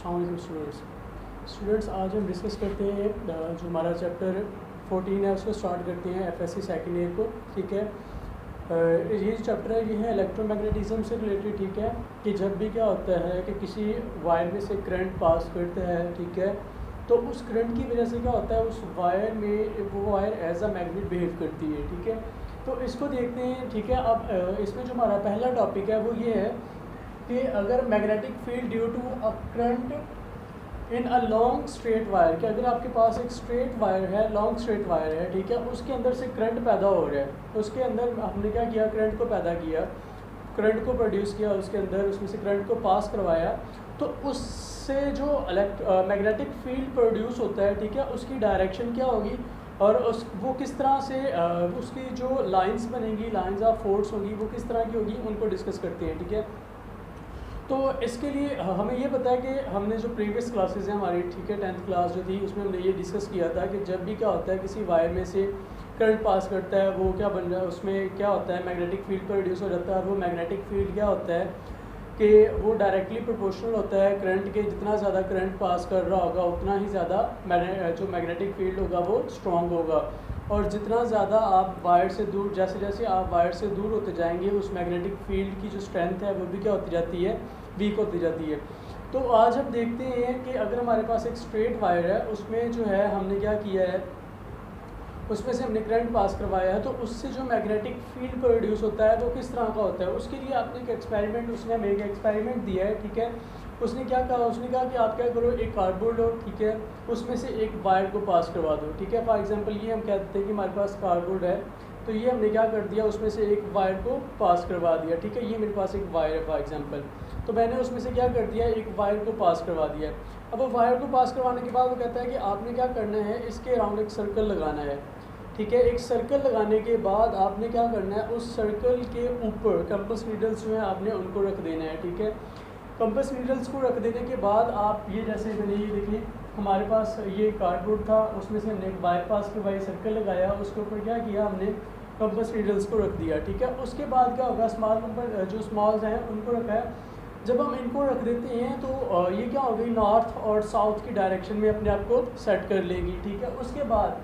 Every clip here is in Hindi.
स्टूडेंट्स आज हम डिस्कस करते हैं जो हमारा चैप्टर 14 है उसको स्टार्ट करते हैं एफएससी सेकेंड ईयर को। ठीक है, ये जो चैप्टर है ये है इलेक्ट्रोमैग्नेटिज्म से रिलेटेड। ठीक है, कि जब भी क्या होता है कि किसी वायर में से करंट पास करता है, ठीक है, तो उस करंट की वजह से क्या होता है उस वायर में वो wire as a magnet behave करती है। ठीक है, तो इसको देखते हैं। ठीक है, अब इसमें जो हमारा पहला टॉपिक है वो ये है कि अगर magnetic field due to a current in a long straight wire, कि अगर आपके पास एक स्ट्रेट वायर है, लॉन्ग स्ट्रेट वायर है, ठीक है, उसके अंदर से करंट पैदा हो रहा है, उसके अंदर हमने क्या किया, करंट को पैदा किया, करंट को प्रोड्यूस किया, उसके अंदर उसमें से करंट को पास करवाया, तो उससे जो मैग्नेटिक फील्ड प्रोड्यूस होता है, ठीक है, उसकी डायरेक्शन क्या होगी और वो किस तरह से उसकी जो लाइंस बनेंगी, लाइंस ऑफ फोर्स होगी, वो किस तरह की होगी, उनको डिस्कस करते हैं। ठीक है, तो इसके लिए हमें ये पता है कि हमने जो प्रीवियस क्लासेस हैं हमारी, ठीक है, 10th क्लास जो थी उसमें हमने ये डिस्कस किया था कि जब भी क्या होता है किसी वायर में से करंट पास करता है वो क्या बन रहा है, उसमें क्या होता है मैग्नेटिक फील्ड प्रोड्यूस हो जाता है, और वो मैग्नेटिक फील्ड क्या होता है कि वो डायरेक्टली प्रोपोर्शनल होता है करंट के। जितना ज़्यादा करंट पास कर रहा होगा उतना ही ज़्यादा जो मैग्नेटिक फील्ड होगा वो स्ट्रॉन्ग होगा, और जितना ज़्यादा आप वायर से दूर, जैसे जैसे आप वायर से दूर होते जाएंगे उस मैग्नेटिक फील्ड की जो स्ट्रेंथ है वो भी क्या होती जाती है, वीक होती जाती है। तो आज हम देखते हैं कि अगर हमारे पास एक स्ट्रेट वायर है, उसमें जो है हमने क्या किया है, उसमें से हमने करंट पास करवाया है, तो उससे जो मैग्नेटिक फील्ड प्रोड्यूस होता है वो किस तरह का होता है। उसके लिए आपने एक एक्सपेरिमेंट, उसने हमें एक एक्सपेरिमेंट दिया है। ठीक है, उसने क्या कहा, उसने कहा कि आप क्या करो, एक कार्डबोर्ड लो, ठीक है, उसमें से एक वायर को पास करवा दो। ठीक है, फॉर एग्जांपल ये हम कहते हैं कि हमारे पास कार्डबोर्ड है, तो ये हमने क्या कर दिया, उसमें से एक वायर को पास करवा दिया। ठीक है, ये मेरे पास एक वायर है फॉर एग्जांपल, तो मैंने उसमें से क्या कर दिया, एक वायर को पास करवा दिया। अब वो वायर को पास करवाने के बाद वो कहता है कि आपने क्या करना है, इसके अराउंड एक सर्कल लगाना है। ठीक है, एक सर्कल लगाने के बाद आपने क्या करना है, उस सर्कल के ऊपर कंपास नीडल्स जो हैं आपने उनको रख देना है। ठीक है, कंपास नीडल्स को रख देने के बाद आप ये, जैसे मैंने ये देखिए हमारे पास ये कार्डबोर्ड था, उसमें से हमने एक वायर पास करवाई, सर्कल लगाया, उसके ऊपर क्या किया हमने, कंपास नीडल्स को रख दिया। ठीक है, उसके बाद क्या होगा, स्मॉल नंबर जो स्मॉल्स हैं उनको रखा है। जब हम इनको रख देते हैं तो ये क्या हो गई, नॉर्थ और साउथ की डायरेक्शन में अपने आप को सेट कर लेंगी। ठीक है, उसके बाद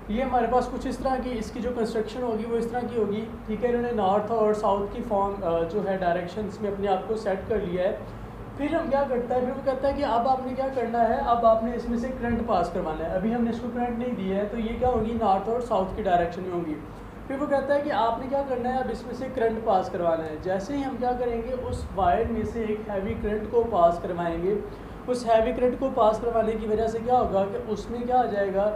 ये हमारे पास कुछ इस तरह की इसकी जो कंस्ट्रक्शन होगी वो इस तरह की होगी। ठीक है, इन्होंने नॉर्थ और साउथ की फॉर्म जो है डायरेक्शंस में अपने आप को सेट कर लिया है। फिर हम क्या करता है, फिर वो कहता है कि अब आपने क्या करना है, अब आपने इसमें से करंट पास करवाना है। अभी हमने इसको करंट नहीं दिया है तो ये क्या होगी, नॉर्थ और साउथ की डायरेक्शन में होगी। फिर वो कहता है कि आपने क्या करना है, अब इसमें से करंट पास करवाना है। जैसे ही हम क्या करेंगे, उस वायर में से एक हैवी करंट को पास करवाएंगे, उस हैवी करंट को पास करवाने की वजह से क्या होगा कि उसमें क्या आ जाएगा,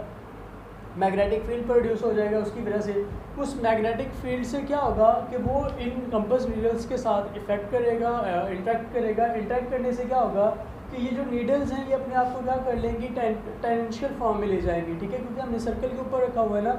मैग्नेटिक फील्ड प्रोड्यूस हो जाएगा। उसकी वजह से उस मैग्नेटिक फील्ड से क्या होगा कि वो इन कंपास नीडल्स के साथ इफेक्ट करेगा, इंटरेक्ट करेगा। इंटरेक्ट करने से क्या होगा कि ये जो नीडल्स हैं ये अपने आप को क्या कर लेंगी, टेंजेंशियल फॉर्म में ले जाएंगी। ठीक है, क्योंकि हमने सर्कल के ऊपर रखा हुआ है ना,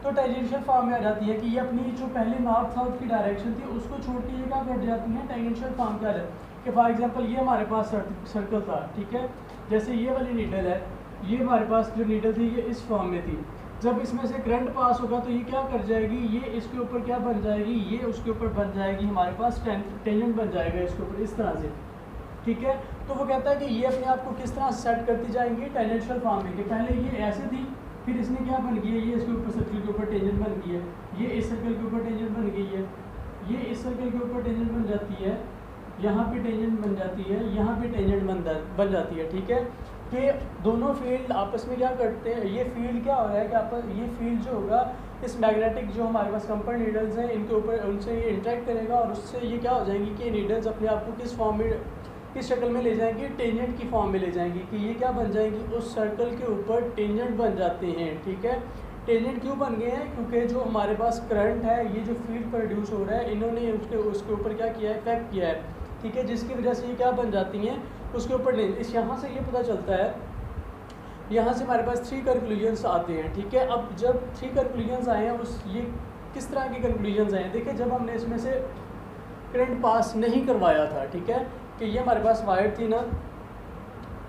तो टेंजेंशियल फॉर्म में आ जाती है कि ये अपनी जो पहले नॉर्थ साउथ की डायरेक्शन थी उसको छोड़ के ये क्या कर जाती हैं, टेंजेंशियल फॉर्म क्या है कि फॉर एग्जांपल ये हमारे पास सर्कल था। ठीक है, जैसे ये वाली नीडल है, ये हमारे पास जो नीडल थी ये इस फॉर्म में थी। जब इसमें से करंट पास होगा तो ये क्या कर जाएगी, ये इसके ऊपर क्या बन जाएगी, ये उसके ऊपर बन जाएगी, हमारे पास टेंजेंट बन जाएगा इसके ऊपर इस तरह से। ठीक है, तो वो कहता है कि ये अपने आप को किस तरह सेट करती जाएंगी, टेंजेंशियल फॉर्म में। कि पहले ये ऐसे थी, फिर इसने क्या बन गई है, ये इसके ऊपर सर्कल के ऊपर टेंजेंट बन गई है, ये इस सर्कल के ऊपर टेंजेंट बन गई है, ये इस सर्कल के ऊपर टेंजेंट बन जाती है, यहाँ पे टेंजेंट बन जाती है, यहाँ पे टेंजेंट बन जाती है। ठीक है, कि दोनों फील्ड आपस में क्या करते हैं, ये फील्ड क्या हो रहा है कि आपस ये फील्ड जो होगा इस मैग्नेटिक जो हमारे पास कंपास नीडल्स हैं इनके ऊपर, उनसे ये इंटरेक्ट करेगा, और उससे ये क्या हो जाएंगी कि नीडल्स अपने आप को किस फॉर्म में, किस शक्ल में ले जाएंगी, टेंजेंट की फॉर्म में ले जाएंगी। कि ये क्या बन जाएंगी, उस सर्कल के ऊपर टेंजेंट बन जाते हैं। ठीक है, टेंजेंट क्यों बन गए हैं, क्योंकि जो हमारे पास करंट है, ये जो फील्ड प्रोड्यूस हो रहा है, इन्होंने उसके ऊपर क्या किया है, इफेक्ट किया है। ठीक है, जिसकी वजह से ये क्या बन जाती हैं, उसके ऊपर नहीं। इस यहाँ से ये पता चलता है, यहाँ से हमारे पास 3 कंक्लूजन्स आते हैं। ठीक है, अब जब 3 कंक्लूजन्स आए हैं, उस ये किस तरह के कंक्लूजन्स आए हैं, देखिए जब हमने इसमें से करंट पास नहीं करवाया था, ठीक है, कि ये हमारे पास वायर थी ना,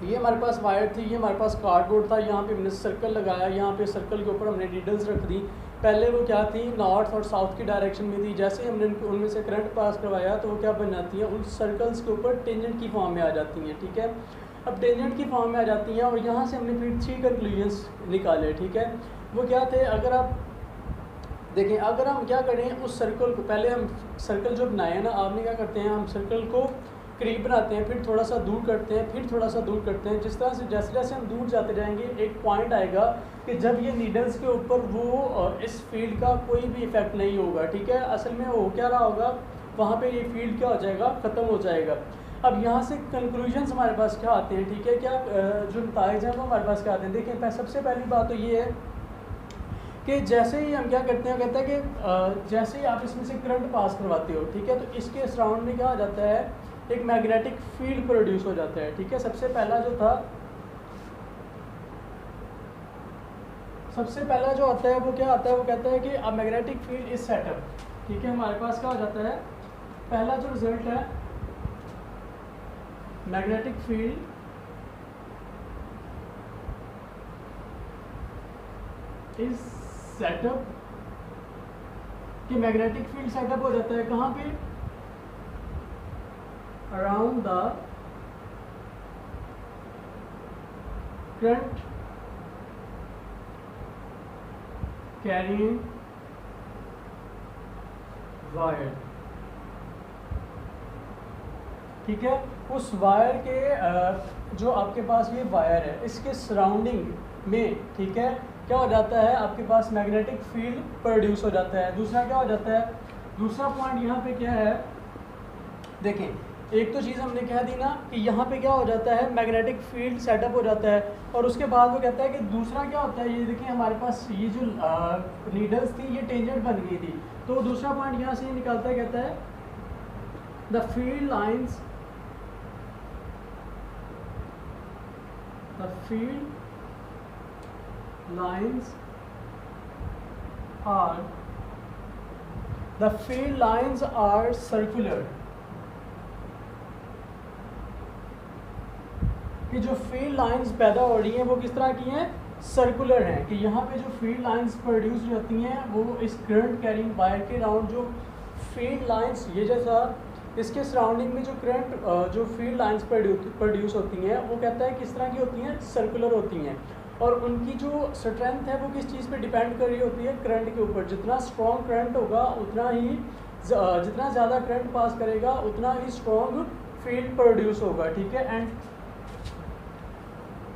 ये हमारे पास वायर थी, ये हमारे पास कार्डबोर्ड था, यहाँ पे हमने सर्कल लगाया, यहाँ पे सर्कल के ऊपर हमने नीडल्स रख दी, पहले वो क्या थी, नॉर्थ और साउथ की डायरेक्शन में थी। जैसे ही हमने उनमें से करंट पास करवाया तो वो क्या बन जाती हैं, उन सर्कल्स के ऊपर टेंजेंट की फॉर्म में आ जाती हैं, ठीक है। अब टेंजेंट की फॉर्म में आ जाती हैं और यहाँ से हमने फिर 3 कंक्लूजन्स निकाले, ठीक है। वो क्या थे, अगर आप देखें, अगर हम क्या करें उस सर्कल को, पहले हम सर्कल जो बनाए हैं ना, आपने क्या करते हैं, हम सर्कल को करीब बनाते हैं, फिर थोड़ा सा दूर करते हैं, फिर थोड़ा सा दूर करते हैं। जिस तरह से जैसे जैसे हम दूर जाते जाएंगे एक पॉइंट आएगा कि जब ये नीडल्स के ऊपर वो इस फील्ड का कोई भी इफेक्ट नहीं होगा, ठीक है। असल में हो क्या रहा होगा, वहाँ पे ये फील्ड क्या हो जाएगा, ख़त्म हो जाएगा। अब यहाँ से कंक्लूजन्स हमारे पास क्या आते हैं, ठीक है, क्या जो नताइज हैं वो हमारे पास क्या आते हैं। देखिए सबसे पहली बात तो ये है कि जैसे ही हम क्या करते हैं, कहते हैं कि जैसे ही आप इसमें से करंट पास करवाते हो, ठीक है, तो इसके सराउंड में क्या हो जाता है, एक मैग्नेटिक फील्ड प्रोड्यूस हो जाता है, ठीक है। सबसे पहला जो आता है वो क्या आता है, वो कहता है कि अब मैग्नेटिक फील्ड इज सेटअप, ठीक है। हमारे पास क्या हो जाता है, पहला जो रिजल्ट है, मैग्नेटिक फील्ड इज सेटअप, कि मैग्नेटिक फील्ड सेटअप हो जाता है कहाँ पे, around the current carrying wire, ठीक है। उस वायर के जो आपके पास ये वायर है इसके सराउंडिंग में, ठीक है, क्या हो जाता है, आपके पास मैग्नेटिक फील्ड प्रोड्यूस हो जाता है। दूसरा क्या हो जाता है, दूसरा पॉइंट यहाँ पे क्या है, देखें, एक तो चीज़ हमने कह दी ना कि यहाँ पे क्या हो जाता है, मैग्नेटिक फील्ड सेटअप हो जाता है, और उसके बाद वो कहता है कि दूसरा क्या होता है, ये देखिए हमारे पास ये जो नीडल्स थी ये टेंजेंट बन गई थी, तो दूसरा पॉइंट यहाँ से ये निकलता है, कहता है the field lines are circular, कि जो फील्ड लाइंस पैदा हो रही हैं वो किस तरह की हैं, सर्कुलर हैं। कि यहाँ पे जो फील्ड लाइंस प्रोड्यूस होती हैं वो इस करंट कैरिंग वायर के राउंड जो फील्ड लाइंस, ये जैसा इसके सराउंडिंग में जो करंट जो फील्ड लाइंस प्रोड्यूस होती हैं वो कहता है किस तरह की होती हैं, सर्कुलर होती हैं। और उनकी जो स्ट्रेंथ है वो किस चीज़ पे डिपेंड कर रही होती है, करंट के ऊपर। जितना स्ट्रॉन्ग करंट होगा उतना ही जितना ज़्यादा करंट पास करेगा उतना ही स्ट्रॉन्ग फील्ड प्रोड्यूस होगा, ठीक है। And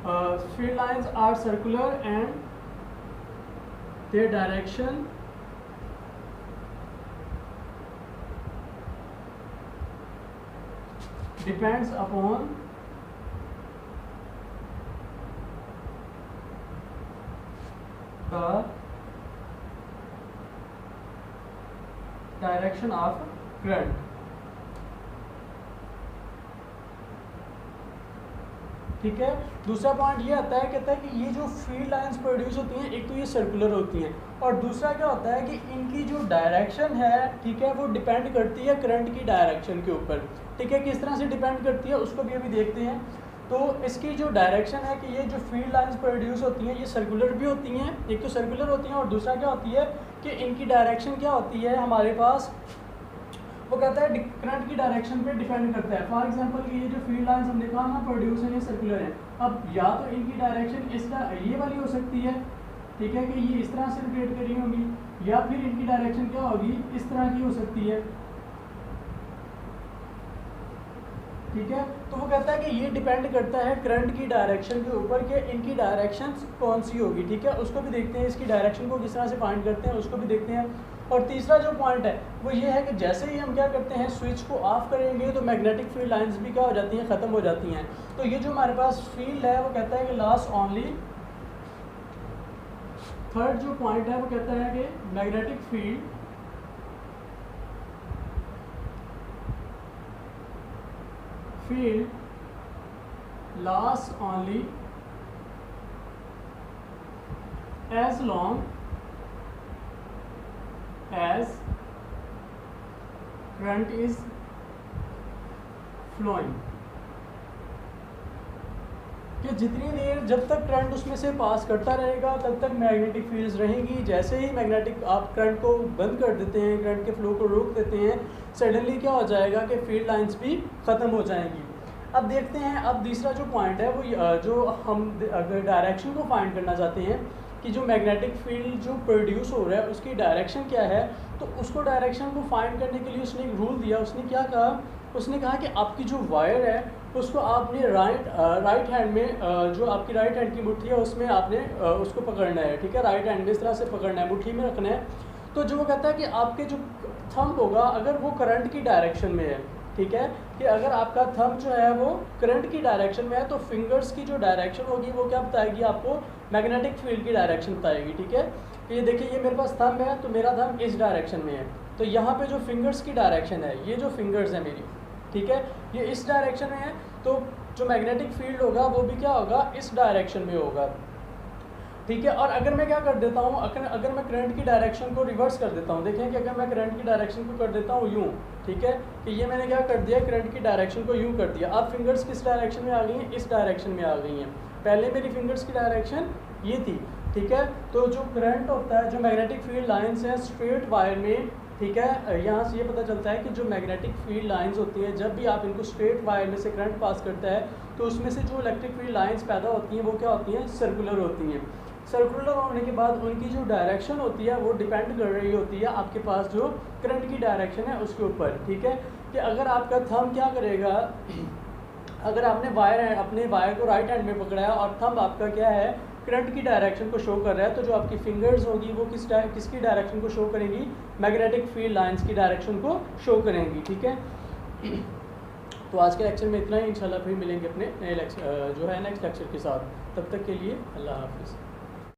field lines are circular and their direction depends upon the direction of current, ठीक है। दूसरा पॉइंट ये आता है, कहता है कि ये जो फील्ड लाइंस प्रोड्यूस होती हैं एक तो ये सर्कुलर होती हैं, और दूसरा क्या होता है कि इनकी जो डायरेक्शन है, ठीक है, वो डिपेंड करती है करंट की डायरेक्शन के ऊपर, ठीक है। किस तरह से डिपेंड करती है उसको भी अभी देखते हैं। तो इसकी जो डायरेक्शन है कि ये जो फील्ड लाइंस प्रोड्यूस होती हैं ये सर्कुलर भी होती हैं, एक तो सर्कुलर होती हैं, और दूसरा क्या होती है कि इनकी डायरेक्शन क्या होती है हमारे पास, वो कहता है करंट की डायरेक्शन पे डिपेंड करता है। फॉर एग्जांपल कि ये जो फील्ड लाइंस हमने कहा ना प्रोड्यूस है, ये सर्कुलर है। अब या तो इनकी डायरेक्शन ये वाली हो सकती है, ठीक है, कि ये इस तरह से रोटेट कर रही होंगी, या फिर इनकी डायरेक्शन क्या होगी, इस तरह की हो सकती है, ठीक है। तो वो कहता है कि ये डिपेंड करता है करंट की डायरेक्शन के ऊपर कि इनकी डायरेक्शन कौन सी होगी, ठीक है। उसको भी देखते हैं, इसकी डायरेक्शन को किस तरह से फाइंड करते हैं उसको भी देखते हैं। और तीसरा जो पॉइंट है वो ये है कि जैसे ही हम क्या करते हैं, स्विच को ऑफ करेंगे तो मैग्नेटिक फील्ड लाइंस भी क्या हो जाती हैं, ख़त्म हो जाती हैं। तो ये जो हमारे पास फील्ड है वो कहता है कि लास्ट ओनली, थर्ड जो पॉइंट है वो कहता है कि magnetic field last only as long as current is flowing, कि जितनी देर जब तक करंट उसमें से पास करता रहेगा तब तक मैग्नेटिक फील्ड्स रहेंगी। जैसे ही मैग्नेटिक आप करंट को बंद कर देते हैं, करंट के फ्लो को रोक देते हैं, सडनली क्या हो जाएगा कि फील्ड लाइंस भी ख़त्म हो जाएंगी। अब देखते हैं, अब दूसरा जो पॉइंट है वो जो हम अगर डायरेक्शन को फाइंड करना चाहते हैं कि जो मैग्नेटिक फील्ड जो प्रोड्यूस हो रहा है उसकी डायरेक्शन क्या है, तो उसको डायरेक्शन को फाइंड करने के लिए उसने एक रूल दिया। उसने क्या कहा, उसने कहा कि आपकी जो वायर है उसको आपने राइट हैंड में जो आपकी राइट हैंड की मुट्ठी है उसमें आपने उसको पकड़ना है, ठीक है, राइट हैंड में इस तरह से पकड़ना है, मुट्ठी में रखना है। तो जो वो कहता है कि आपके जो थंब होगा अगर वो करंट की डायरेक्शन में है, ठीक है, कि अगर आपका थंब जो है वो करंट की डायरेक्शन में है तो फिंगर्स की जो डायरेक्शन होगी वो क्या बताएगी, आपको मैग्नेटिक फील्ड की डायरेक्शन बताएगी, ठीक है। तो ये देखिए, ये मेरे पास थंब है तो मेरा थंब इस डायरेक्शन में है, तो यहाँ पे जो फिंगर्स की डायरेक्शन है, ये जो फिंगर्स है मेरी, ठीक है, ये इस डायरेक्शन में है, तो जो मैग्नेटिक फील्ड होगा वो भी क्या होगा, इस डायरेक्शन में होगा, ठीक है। और अगर मैं क्या कर देता हूँ, अगर मैं करंट की डायरेक्शन को रिवर्स कर देता हूँ, देखें कि अगर मैं करंट की डायरेक्शन को कर देता हूँ यूँ, ठीक है, कि ये मैंने क्या कर दिया, करंट की डायरेक्शन को यूँ कर दिया। अब फिंगर्स किस डायरेक्शन में आ गई हैं, इस डायरेक्शन में आ गई हैं। पहले मेरी फिंगर्स की डायरेक्शन ये थी, ठीक है। तो जो करंट होता है, जो मैग्नेटिक फील्ड लाइंस हैं स्ट्रेट वायर में, ठीक है, यहाँ से ये पता चलता है कि जो मैग्नेटिक फील्ड लाइंस होती हैं जब भी आप इनको स्ट्रेट वायर में से करंट पास करता है तो उसमें से जो इलेक्ट्रिक फील्ड लाइंस पैदा होती हैं वो क्या होती हैं, सर्कुलर होती हैं। सर्कुलर होने के बाद उनकी जो डायरेक्शन होती है वो डिपेंड कर रही होती है आपके पास जो करंट की डायरेक्शन है उसके ऊपर, ठीक है। कि अगर आपका थंब क्या करेगा, अगर आपने अपने वायर को राइट हैंड में पकड़ाया और थंब आपका क्या है, करंट की डायरेक्शन को शो कर रहा है, तो जो आपकी फिंगर्स होगी वो किसकी डायरेक्शन को शो करेंगी, मैग्नेटिक फील्ड लाइंस की डायरेक्शन को शो करेंगी, ठीक है। तो आज के लेक्चर में इतना ही, इंशाल्लाह फिर मिलेंगे अपने नए लेक्चर जो है नेक्स्ट लेक्चर के साथ। तब तक के लिए अल्लाह हाफिज़।